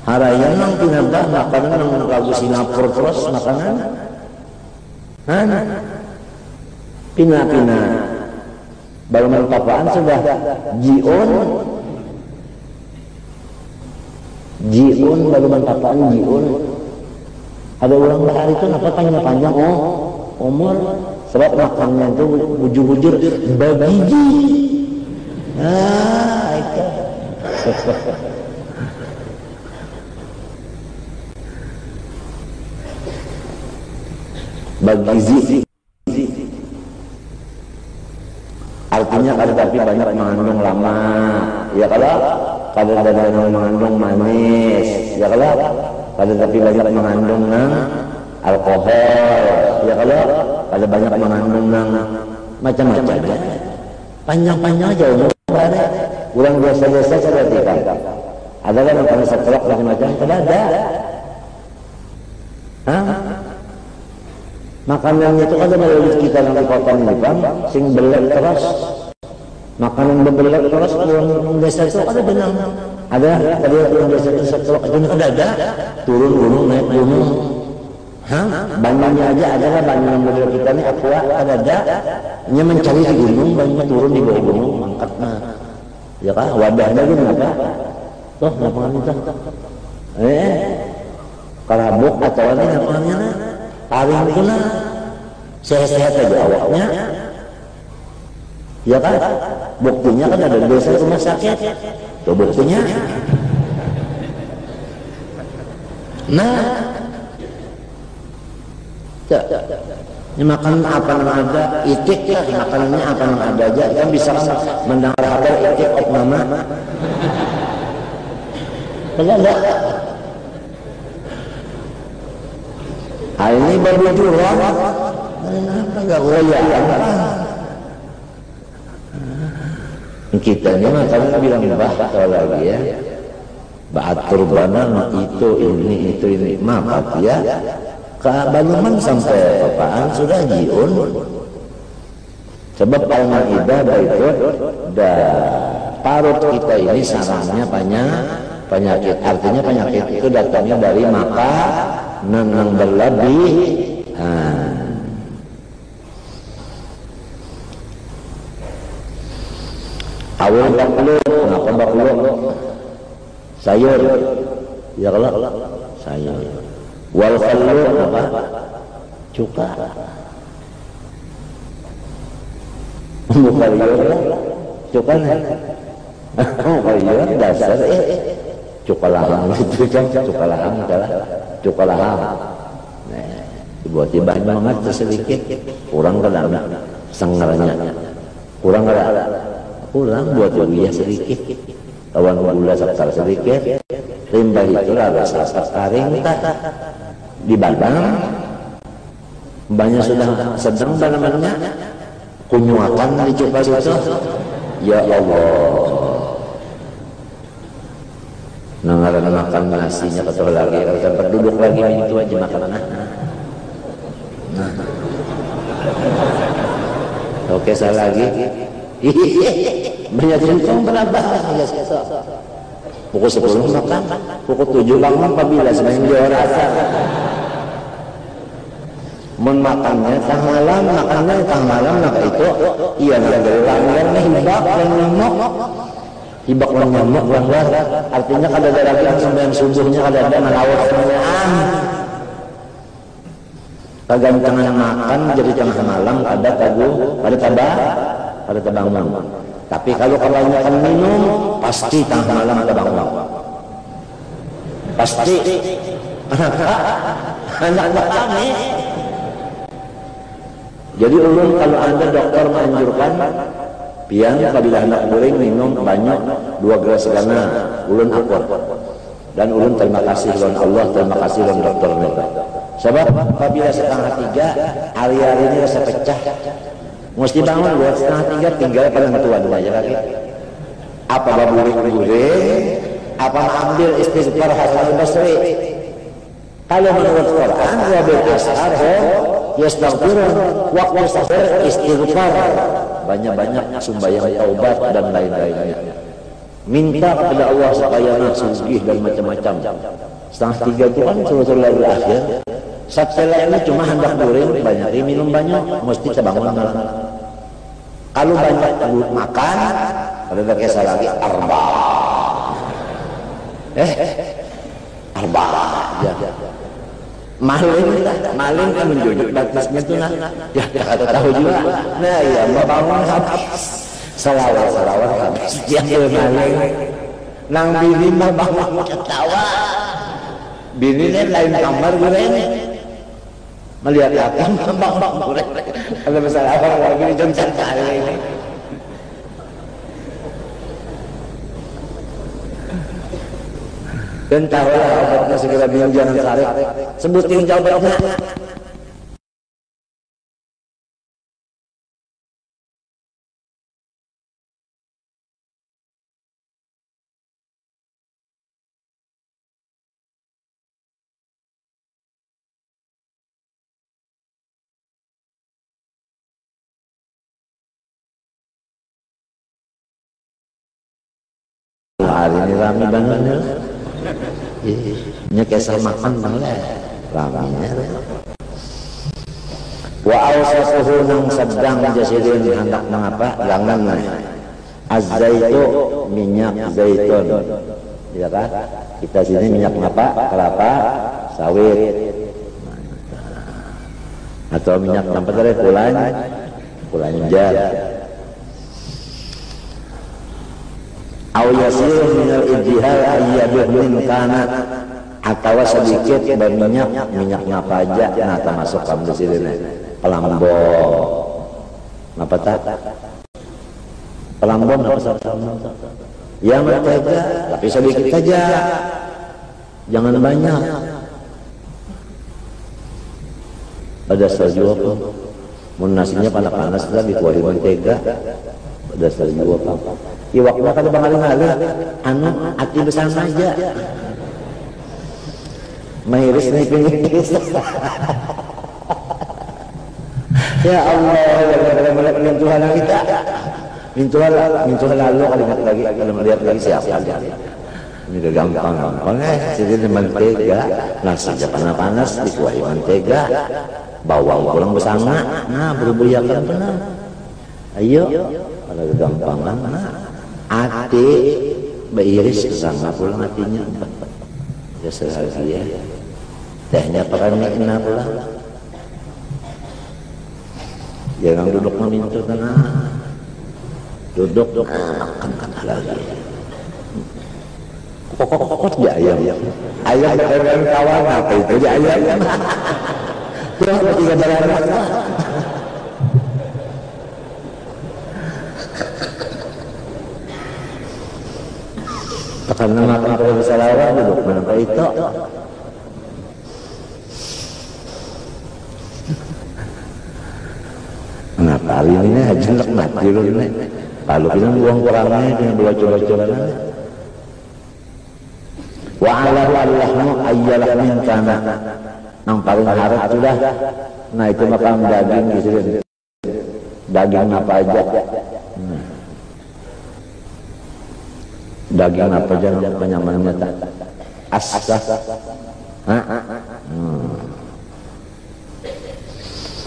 Haraya nang pinabah makanan nang lagu Singapura terus makanan. Pina baru mentapaan sudah jiun baru mentapaan jiun. Ada orang bahari itu apa panjang umur sebab makannya itu bujur-bujur babiji. Itu. Bagizi artinya kan tapi banyak mengandung lama ya kalau kadang-kadang mengandung manis ya kalau kadang tapi banyak mengandung alkohol ya kalau kadang banyak mengandung macam-macam ya. Panjang-panjang aja umur ada kurang biasa-biasa seperti kan ada kan makan sekelak macam-macam tidak ada makanannya itu ada dari kita yang dipotong ini kan sing belek terus makanan belek terus kurang biasa itu ada benang ada tadi kurang biasa itu sekelak itu ada turun gunung naik gunung banyak aja adalah banyak model kita ini aqua ada nya mencari di gunung banyak turun di bawah gunung angkat ya kan wadahnya gitu apa toh lapangan itu kalabuk atau apa namanya taring itu sehat-sehat aja awaknya ya kan buktinya kan ada desa rumah sakit tuh buktinya ini makan apa yang ada itik lah makanannya apa yang ada aja kan bisa mendengar kabar itik nama enggak ini baru jual kenapa enggak goyang kita ini makanya bilang kalau lagi ya ba'atur bana itu ini maaf ya Banyuman sampai apaan sudah jiun sebab al-Maidah itu dan parut kita ini sarangnya penyakit artinya penyakit itu datangnya dari maka nang berlebih Awal baklo, kenapa baklo? Sayur. Ya kalau sayur. Wal khallu apa? Cuka. Bukan liur, cuka nih. Oh, liur dasar cuka lahang itu kan, cuka lahang adalah cuka lahang. Nah, tiba-tiba banget sedikit, kurang kadang sengernya, kurang buat dia sedikit. Kawan gula sekar sedikit, limbah itulah rasa sekaring tak dibadang. Banyak sudah sedang namanya kunyuatan dicoba itu. Ya Allah. Nangaran makan nasinya kotor lagi, kalau duduk lagi itu aja makan. Nah. Oke, saya lagi. Banyak jengkong berapa? Pukul 10 makan, pukul 7 bangun apabila semain dia rasa. Makannya tengah malam maka itu iya dari langgar nih hibak nyamuk langgar artinya kada ada lagi sembahyang subuhnya kada ada nalawat semuaan kegantengan makan jadi tengah malam ada bangun. Tapi kalau kebanyakan minum pasti tengah malam ada bangun, pasti anak-anak kami. Jadi ulun kalau Anda dokter menganjurkan pian apabila hendak goreng minum banyak 2 gelas gana, ulun akur. Dan ulun terima kasih lawan Allah, terima kasih lawan dokter mereka. Sebab apabila 2:30 hari-hari ini rasa pecah. Mesti bangun buat 2:30 tinggal paling tua dua aja lagi. Apa baburing-buring, apa ambil istighfar Hasan Basri. Kalau menurut Quran wabil ashar yastaghfirun waktu sahur istighfar, banyak-banyak sembahyang taubat dan lain-lainnya. Minta kepada Allah supaya sugih dan macam-macam. 2:30 itu kan suruh lagi akhir. Setelah ini cuma hendak goreng banyak, minum banyak, mesti terbangun malam. Kalau banyak makan, ada kisah lagi arba. Arba. Ya. Maling kan menjujur batasnya tuh nah. Ya kata tahu juga. Nah ya bangun habis. Salawat habis. Dia maling. Nang bini mah bangun ketawa. Bininya lain kamar gue ini. Melihat akang bangun gue. Kalau masalah apa lagi dijoncan kali ini. Dan tahulah obatnya segera bilang jangan sarik. Sebutin jawabannya. Hari ini rame banget. Nya kisah makan banget ramanya. Wa awsafuhu nang sedang jasirin hendak mengapa langan az-zaitu minyak zaitun, ya kan? Kita sini minyak apa? Kelapa sawit atau minyak apa tadi kulanjar. Aw yasir minal ijtihad ayyabih min kana atau sedikit dari minyak apa aja nah termasuk kamu di sini pelambon apa tak pelambon apa yang mentega tapi sedikit aja jangan banyak. Ada salju apa mun nasinya panas-panas lah dikuahi mentega. Ada salju apa iwaknya kalau bangal-ngalih anu hati besar aja mairis nih pengikis. Ya Allah Tuhan kita mintulah lalu kalimat lagi kalau melihat lagi siapa ini udah gampang jadi mentega nasinya panas-panas dikuahi mentega bawang kurang bersama nah berbuyakan benar ayo kalau gampangan nah ate beiris kesana pulang hatinya ya seharusnya tehnya pakai kena pulang jangan duduk meminta tenang duduk makan lagi kok ya ayam ayam kawan apa itu ya ayam tuh tiga beranak karena makan kalau bersalah duduk mana itu kenapa hari ini aja nak mati lu ini kalau kita buang kurangnya dengan belajar-belajaran wa ala allahmu ayyalah min kana yang paling harap sudah nah itu makan daging gitu daging apa aja daging apa aja penyamannya tak asah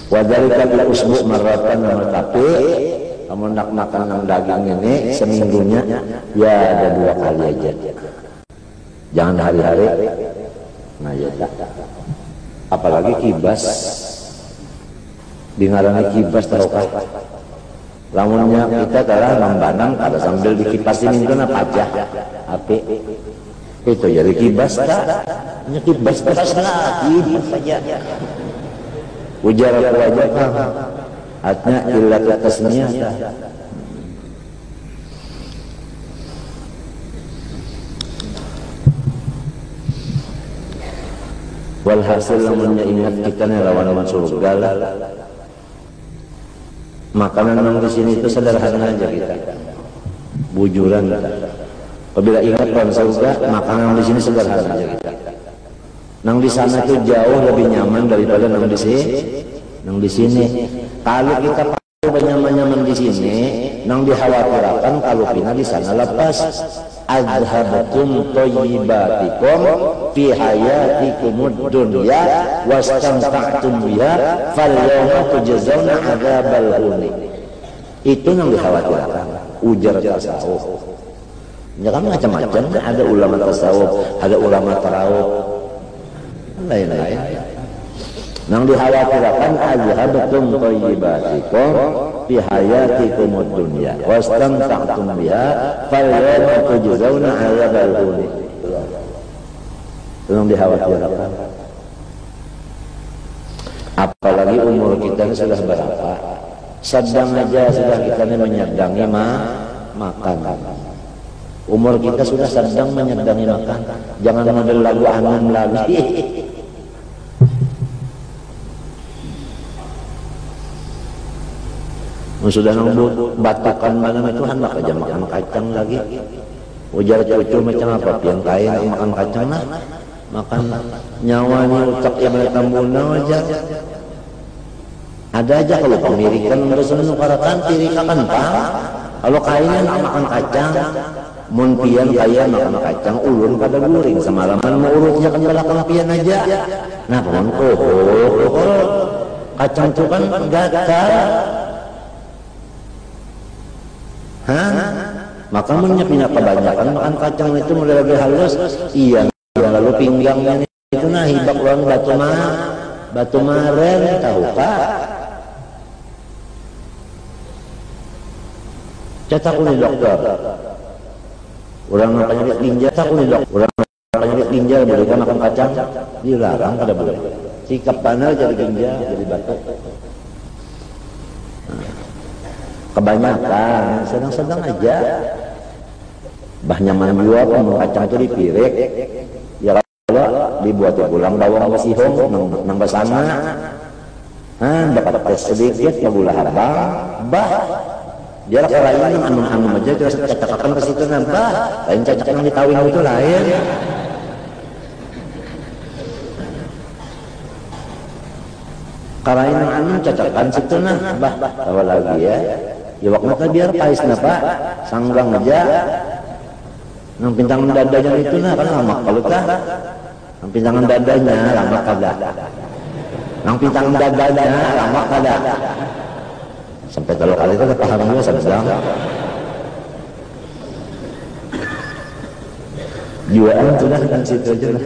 wajarika bil usbu marratan tapi kamu nak makan daging ini seminggunya ya ada 2 kali aja jangan hari-hari nah ya tak apalagi kibas dingarani kibas tahukah lamunnya kita telah membanang pada sambil dikipasin itu apa aja api itu jadi kibas tak hanya kibas lagi saja ujar aku aja kan artinya ilat atasnya walhasil lamunnya ingat kita nih lawan surga lah makanan yang di sini itu sederhana aja kita bujuran kita apabila ingat lawan surga makanan di sini sederhana aja kita nang di sana itu jauh lebih nyaman daripada nang di sini. Nang di sini, kalau kita pakai nyaman-nyaman di sini, nang dikhawatirkan kalau pina di sana lepas. Adhabtum thayyibatikum fi hayatikumud dunya wastamta'tum biha fal yawma tujzauna adzabal huni. Itu yang dikhawatirkan. Ujar tasawuf. Ya kan macam-macam, ada ulama tasawuf, ada ulama tarawuf. Lain-lain nang dikhawatirkan azhabtum thayyibatikum fi hayatikumud dunya wastamta'tum biha fal yawma tujzauna 'adzabal huni nang dikhawatirkan apalagi umur kita sudah berapa sedang aja sudah kita menyedangi makan umur kita sudah sedang menyedangi makan jangan model lagu anam lagi sudah nunggu batukan malam itu kan maka aja makan kacang lagi ujar cucu macam apa yang kaya makan kacang lah makan nyawanya ucap yang mereka muna aja ada aja kalau pemirikan udah seneng karatan tirika kan pak kalau kaya nak makan kacang mun pian kaya makan kacang ulun pada guring semalaman mau urutnya kan belakang pian aja nah paman kacang itu kan gatal maka punya kebanyakan makan kacang itu mulai lebih halus iya lalu pinggangnya itu nah hibak uang batu maren tahu kak cetak uni dokter orang penyakit ginjal cetak uni dokter orang penyakit ginjal mereka makan kacang dilarang pada boleh sikap panel jadi ginjal jadi batuk kebanyakan sedang-sedang aja bah nyaman juga pun kacang itu dipirik ya kalau dibuat pulang bawang sihong nang basana dapat tes sedikit ya gula habang bah dia kerain yang anum-anum aja terus cacakakan ke situ nambah lain cacak yang ditawin itu lain karain yang anum cacakan situ bah awal lagi ya ya waktu biar pais napa sanggang aja nang pintangan dadanya itu kan lama kalau kah nang pintangan dadanya lama kada nang pintangan dadanya lama kada sampai kalau kali itu paham juga sedang jualan sudah kan situ aja lah.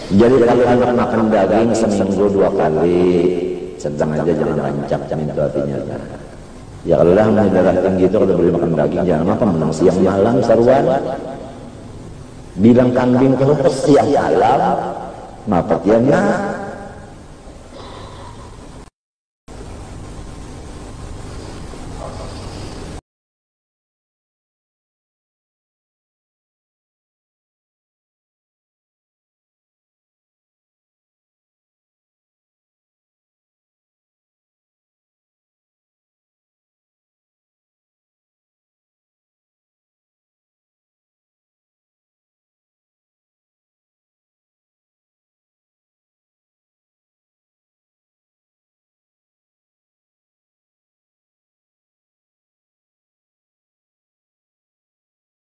Jadi kalau anak makan daging seminggu 2 kali, sedang aja jangan rancak itu artinya. Ya kalau dah darah tinggi itu kalau boleh makan daging jangan apa menang siang malam saruan. Bilang kambing kalau siang malam, maka tiangnya.